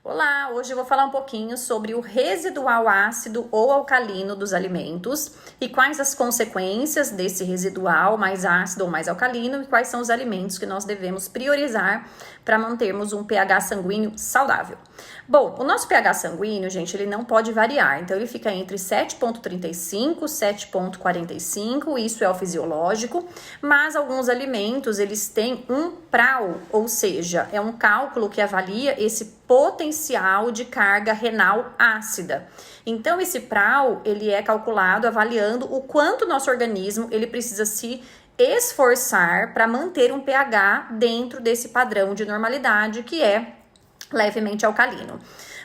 Olá, hoje eu vou falar um pouquinho sobre o residual ácido ou alcalino dos alimentos e quais as consequências desse residual mais ácido ou mais alcalino e quais são os alimentos que nós devemos priorizar para mantermos um pH sanguíneo saudável. Bom, o nosso pH sanguíneo, gente, ele não pode variar, então ele fica entre 7,35 e 7,45, isso é o fisiológico, mas alguns alimentos eles têm um PRAL, ou seja, é um cálculo que avalia esse potencial de carga renal ácida. Então esse PRAL, ele é calculado avaliando o quanto o nosso organismo ele precisa se esforçar para manter um pH dentro desse padrão de normalidade que é levemente alcalino.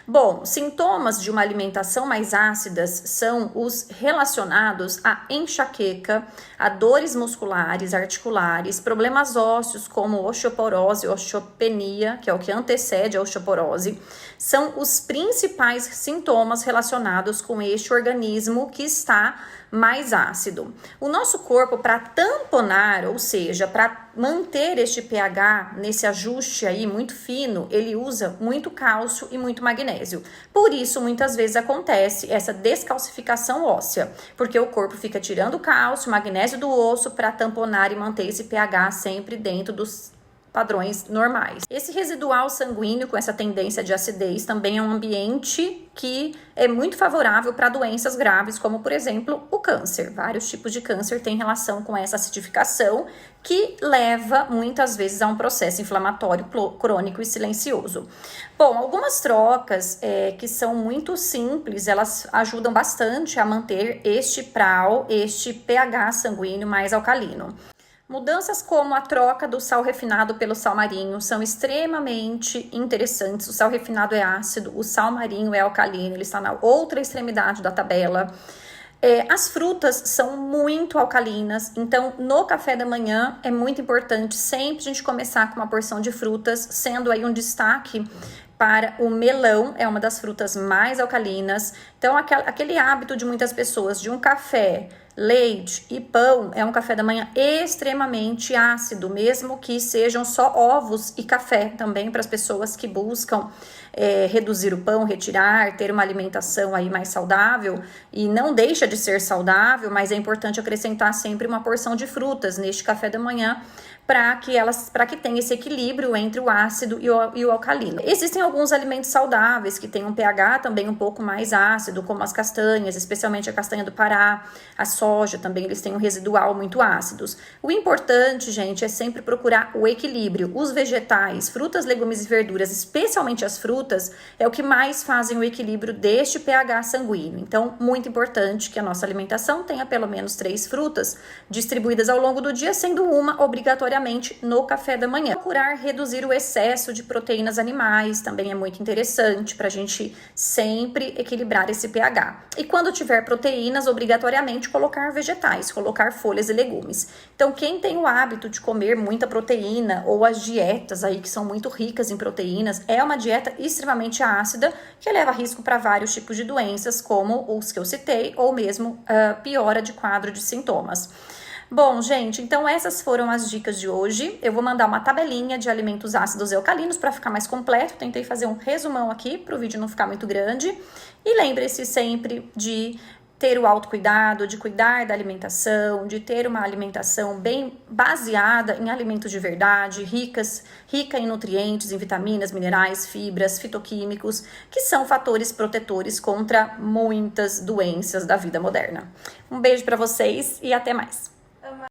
Bom, sintomas de uma alimentação mais ácidas são os relacionados à enxaqueca, a dores musculares, articulares, problemas ósseos como osteoporose, osteopenia, que é o que antecede a osteoporose, são os principais sintomas relacionados com este organismo que está mais ácido. O nosso corpo, para tamponar, ou seja, para manter este pH nesse ajuste aí muito fino, ele usa muito cálcio e muito magnésio. Por isso, muitas vezes acontece essa descalcificação óssea, porque o corpo fica tirando o cálcio, magnésio do osso para tamponar e manter esse pH sempre dentro dos padrões normais. Esse residual sanguíneo com essa tendência de acidez também é um ambiente que é muito favorável para doenças graves, como por exemplo o câncer. Vários tipos de câncer têm relação com essa acidificação que leva muitas vezes a um processo inflamatório crônico e silencioso. Bom, algumas trocas que são muito simples, elas ajudam bastante a manter este PRAL, este pH sanguíneo mais alcalino. Mudanças como a troca do sal refinado pelo sal marinho são extremamente interessantes. O sal refinado é ácido, o sal marinho é alcalino, ele está na outra extremidade da tabela. As frutas são muito alcalinas, então no café da manhã é muito importante sempre a gente começar com uma porção de frutas, sendo aí um destaque para o melão, é uma das frutas mais alcalinas. Então aquele hábito de muitas pessoas de um café, leite e pão é um café da manhã extremamente ácido, mesmo que sejam só ovos e café também para as pessoas que buscam reduzir o pão, retirar, ter uma alimentação aí mais saudável e não deixa de ser saudável, mas é importante acrescentar sempre uma porção de frutas neste café da manhã para que tenha esse equilíbrio entre o ácido e o alcalino. Existem alguns alimentos saudáveis que têm um pH também um pouco mais ácido, como as castanhas, especialmente a castanha do Pará, a soja também, eles têm um residual muito ácidos. O importante, gente, é sempre procurar o equilíbrio. Os vegetais, frutas, legumes e verduras, especialmente as frutas, é o que mais fazem o equilíbrio deste pH sanguíneo. Então, muito importante que a nossa alimentação tenha pelo menos 3 frutas distribuídas ao longo do dia, sendo uma obrigatoriamente no café da manhã. Procurar reduzir o excesso de proteínas animais também é muito interessante para a gente sempre equilibrar esse pH. E quando tiver proteínas, obrigatoriamente colocar vegetais, colocar folhas e legumes. Então, quem tem o hábito de comer muita proteína ou as dietas aí que são muito ricas em proteínas, é uma dieta extremamente ácida que leva risco para vários tipos de doenças, como os que eu citei, ou mesmo piora de quadro de sintomas. Bom, gente, então essas foram as dicas de hoje. Eu vou mandar uma tabelinha de alimentos ácidos e alcalinos para ficar mais completo. Tentei fazer um resumão aqui para o vídeo não ficar muito grande. E lembre-se sempre de ter o autocuidado, de cuidar da alimentação, de ter uma alimentação bem baseada em alimentos de verdade, rica em nutrientes, em vitaminas, minerais, fibras, fitoquímicos, que são fatores protetores contra muitas doenças da vida moderna. Um beijo para vocês e até mais!